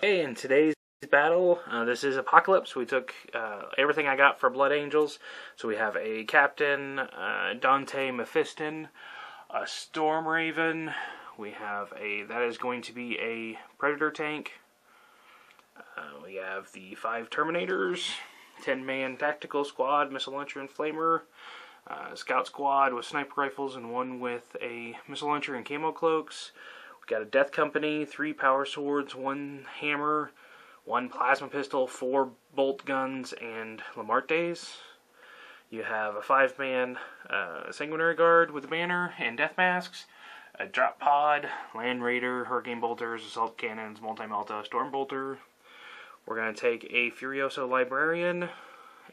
Okay, in today's battle, this is Apocalypse. We took everything I got for Blood Angels. So we have a Captain, Dante Mephiston, a Storm Raven. We have that is going to be a Predator tank. We have the 5 Terminators, 10-man tactical squad, missile launcher and flamer, scout squad with sniper rifles and 1 with a missile launcher and camo cloaks. We got a Death Company, 3 power swords, 1 hammer, 1 plasma pistol, 4 bolt guns, and Lamartes. You have a 5-man Sanguinary Guard with a banner and death masks, a drop pod, Land Raider, Hurricane Bolters, Assault Cannons, Multi-Melta, Storm Bolter. We're going to take a Furioso Librarian,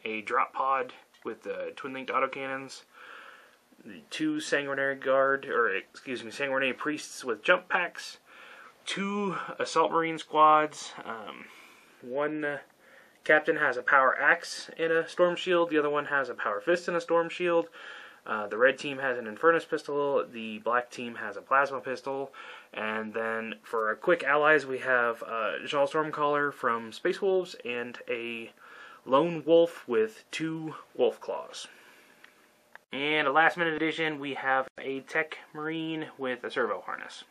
a drop pod with the twin-linked autocannons, the 2 Sanguinary Priests with jump packs, 2 Assault Marine squads. One captain has a power axe and a storm shield, the other one has a power fist and a storm shield. The red team has an Infernus pistol, the black team has a plasma pistol, and then for our quick allies we have Jarl Stormcaller from Space Wolves and a Lone Wolf with 2 Wolf Claws. And a last minute addition, we have a Tech Marine with a servo harness.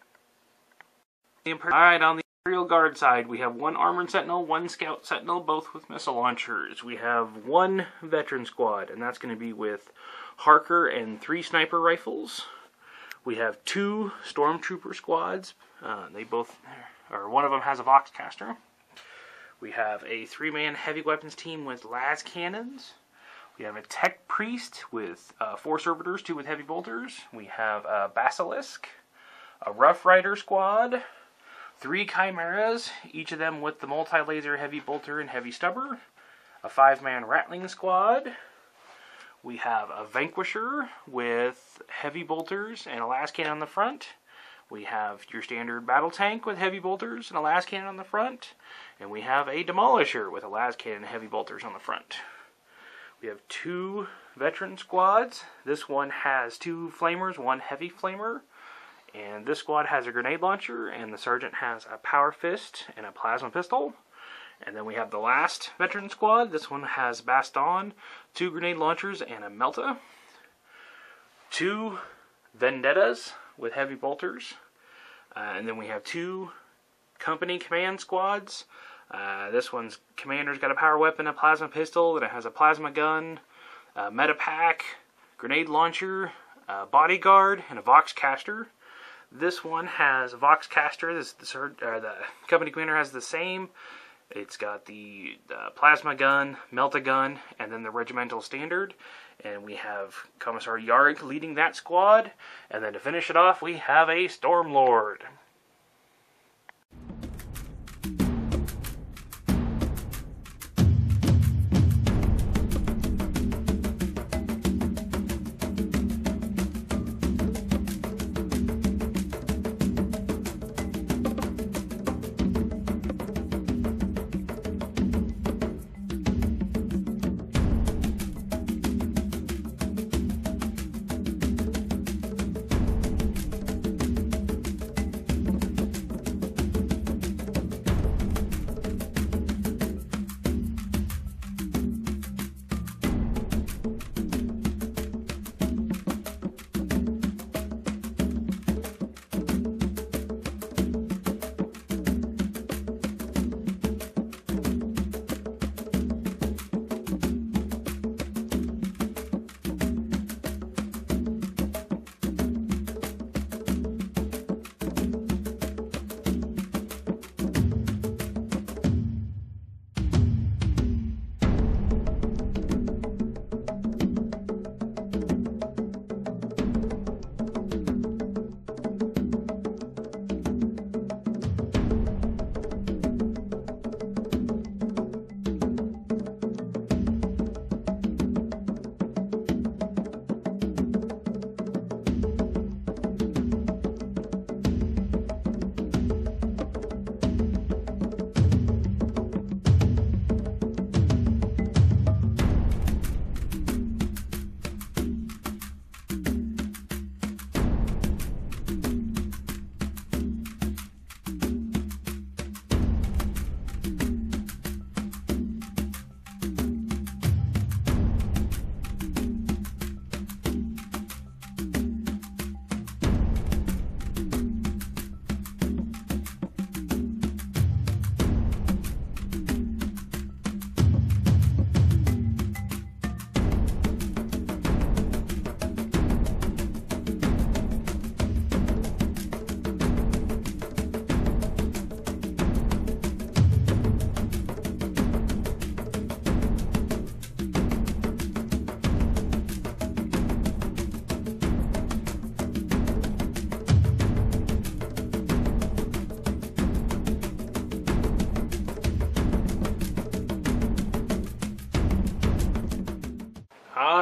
Alright, on the Imperial Guard side, we have 1 Armored Sentinel, 1 Scout Sentinel, both with missile launchers. We have 1 Veteran Squad, and that's going to be with Harker and 3 Sniper Rifles. We have 2 Stormtrooper Squads. One of them has a Voxcaster. We have a 3-man Heavy Weapons team with las cannons. We have a Tech Priest with 4 Servitors, 2 with Heavy Bolters. We have a Basilisk, a Rough Rider Squad, 3 Chimeras, each of them with the Multi-Laser Heavy Bolter and Heavy Stubber, a 5-man Rattling Squad. We have a Vanquisher with Heavy Bolters and a las cannon on the front. We have your standard battle tank with Heavy Bolters and a las cannon on the front. And we have a Demolisher with a las cannon and Heavy Bolters on the front. We have 2 Veteran Squads. This one has 2 Flamers, 1 Heavy Flamer. And this squad has a grenade launcher, and the sergeant has a power fist and a plasma pistol. And then we have the last Veteran Squad. This one has Baston, 2 grenade launchers, and a Melta. 2 Vendettas with Heavy Bolters. And then we have 2 Company Command Squads. This one's commander's got a power weapon, a plasma pistol, and it has a plasma gun, a Metapack, grenade launcher, a bodyguard, and a Voxcaster. This one has a Voxcaster. The company commander has the same. It's got the plasma gun, Melta gun, and then the regimental standard. And we have Commissar Yarg leading that squad. And then to finish it off, we have a Stormlord.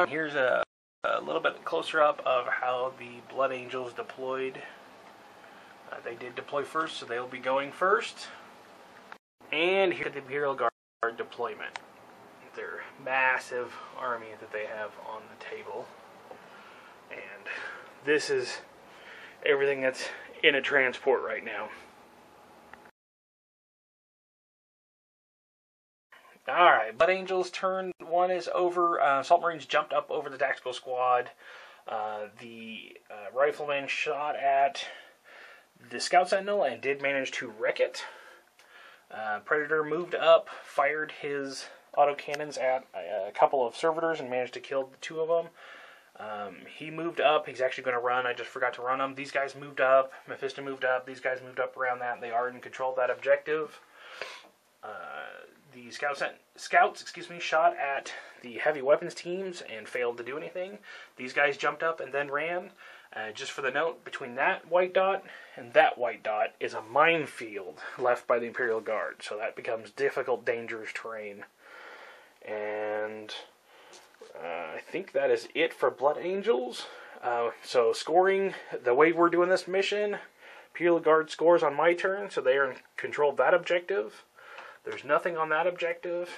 Here's a little bit closer up of how the Blood Angels deployed. They did deploy first, so they'll be going first. And here's the Imperial Guard deployment. Their massive army that they have on the table. And this is everything that's in a transport right now. Alright, Blood Angels turn 1 is over. Assault Marines jumped up over the tactical squad. The Rifleman shot at the Scout Sentinel and did manage to wreck it. Predator moved up, fired his autocannons at a couple of servitors and managed to kill 2 of them. He moved up. He's actually going to run. I just forgot to run him. These guys moved up. Mephisto moved up. These guys moved up around that. They are in control of that objective. The scouts shot at the heavy weapons teams and failed to do anything. These guys jumped up and then ran. Just for the note, between that white dot and that white dot is a minefield left by the Imperial Guard. So that becomes difficult, dangerous terrain. And I think that is it for Blood Angels. So scoring, the way we're doing this mission, Imperial Guard scores on my turn, so they are in control of that objective. There's nothing on that objective,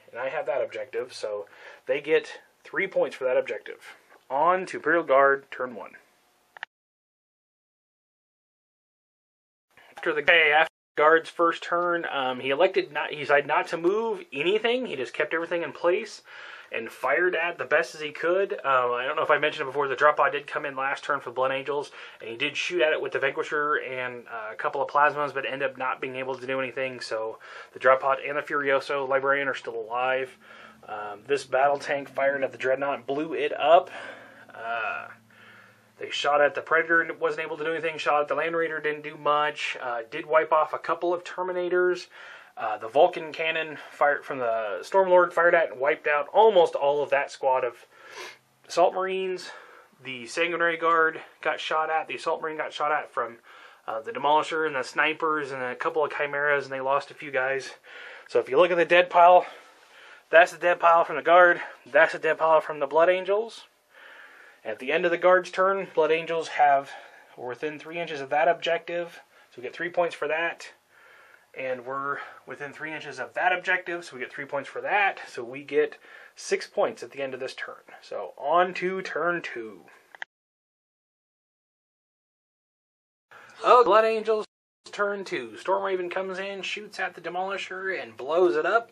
and I have that objective, so they get 3 points for that objective. On to Imperial Guard, turn 1. After the Guard's first turn, he decided not to move anything. He just kept everything in place and fired at the best as he could. I don't know if I mentioned it before, the drop pod did come in last turn for Blood Angels, and he did shoot at it with the Vanquisher and a couple of plasmas, but ended up not being able to do anything, so the drop pod and the Furioso Librarian are still alive. This battle tank fired at the Dreadnought, blew it up. They shot at the Predator and wasn't able to do anything, shot at the Land Raider, didn't do much, did wipe off a couple of Terminators. The Vulcan cannon fired from the Stormlord fired at and wiped out almost all of that squad of Assault Marines. The Sanguinary Guard got shot at. The Assault Marine got shot at from the Demolisher and the Snipers and a couple of Chimeras, and they lost a few guys. So if you look at the dead pile, that's the dead pile from the Guard. That's the dead pile from the Blood Angels. At the end of the Guard's turn, Blood Angels were within 3 inches of that objective, so we get 3 points for that. And we're within 3 inches of that objective, so we get 3 points for that. So we get 6 points at the end of this turn. So on to turn 2. Oh, Blood Angels, turn 2. Stormraven comes in, shoots at the Demolisher, and blows it up.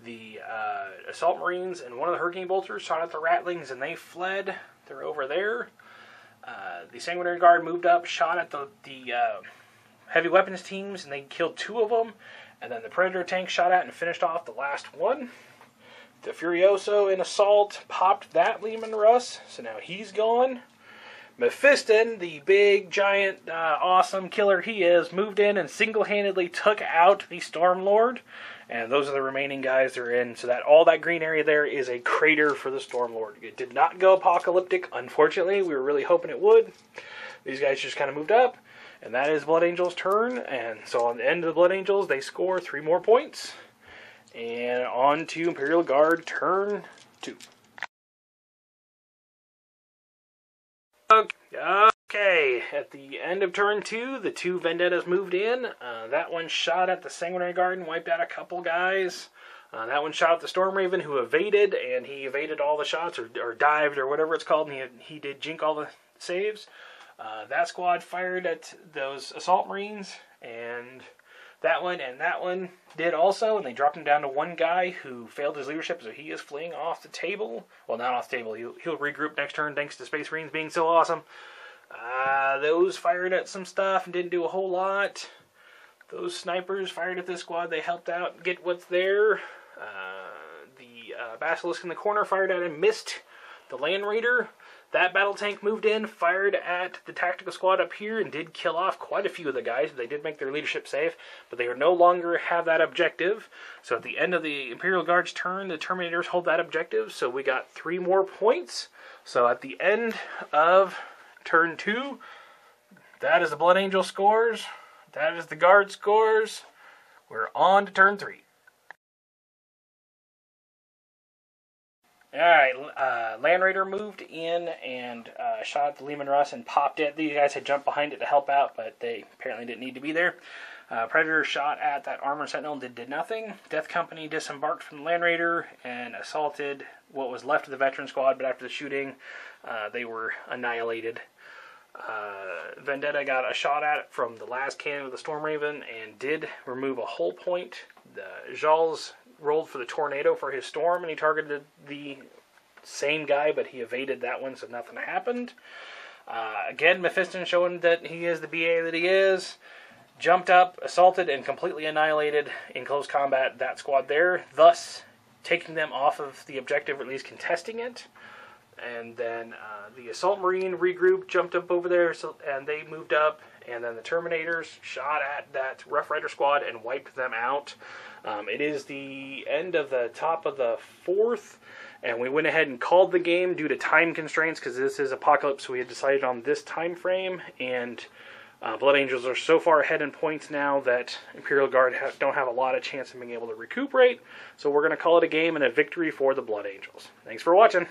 The Assault Marines and one of the Hurricane Bolters shot at the Ratlings, and they fled. They're over there. The Sanguinary Guard moved up, shot at the heavy weapons teams, and they killed 2 of them. And then the Predator tank shot at and finished off the last one. The Furioso in assault popped that Lehman Russ, so now he's gone. Mephiston, the big, giant, awesome killer he is, moved in and single-handedly took out the Stormlord. And those are the remaining guys that are in. So that all that green area there is a crater for the Stormlord. It did not go apocalyptic, unfortunately. We were really hoping it would. These guys just kind of moved up. And that is Blood Angels' turn. And so on the end of the Blood Angels, they score 3 more points. And on to Imperial Guard, turn 2. Okay, at the end of turn 2, the 2 Vendettas moved in. That one shot at the Sanguinary Guard and wiped out a couple guys. That one shot at the Stormraven, who evaded, and he evaded all the shots, or dived, or whatever it's called, and he did jink all the saves. That squad fired at those Assault Marines, and that one did also, and they dropped him down to 1 guy who failed his leadership, so he is fleeing off the table. Well, not off the table. He'll regroup next turn thanks to Space Marines being so awesome. Those fired at some stuff and didn't do a whole lot. Those snipers fired at this squad. They helped out get what's there. The Basilisk in the corner fired at and missed the Land Raider. That battle tank moved in, fired at the tactical squad up here, and did kill off quite a few of the guys. They did make their leadership safe, but they no longer have that objective. So at the end of the Imperial Guard's turn, the Terminators hold that objective, so we got 3 more points. So at the end of turn 2, that is the Blood Angel scores. That is the Guard scores. We're on to turn 3. Alright, Land Raider moved in and shot at the Lehman Russ and popped it. These guys had jumped behind it to help out, but they apparently didn't need to be there. Predator shot at that Armored Sentinel and did nothing. Death Company disembarked from the Land Raider and assaulted what was left of the veteran squad, but after the shooting, they were annihilated. Vendetta got a shot at it from the last cannon of the Storm Raven and did remove a hull point. The Jaws rolled for the Tornado for his Storm, and he targeted the same guy, but he evaded that one, so nothing happened. Again, Mephiston showing that he is the BA that he is. Jumped up, assaulted, and completely annihilated in close combat that squad there, thus taking them off of the objective, or at least contesting it. And then the Assault Marine regrouped, jumped up over there, and they moved up. And then the Terminators shot at that Rough Rider squad and wiped them out. It is the end of the top of the 4th, and we went ahead and called the game due to time constraints, because this is Apocalypse, so we had decided on this time frame. And Blood Angels are so far ahead in points now that Imperial Guard don't have a lot of chance of being able to recuperate. So we're going to call it a game and a victory for the Blood Angels. Thanks for watching.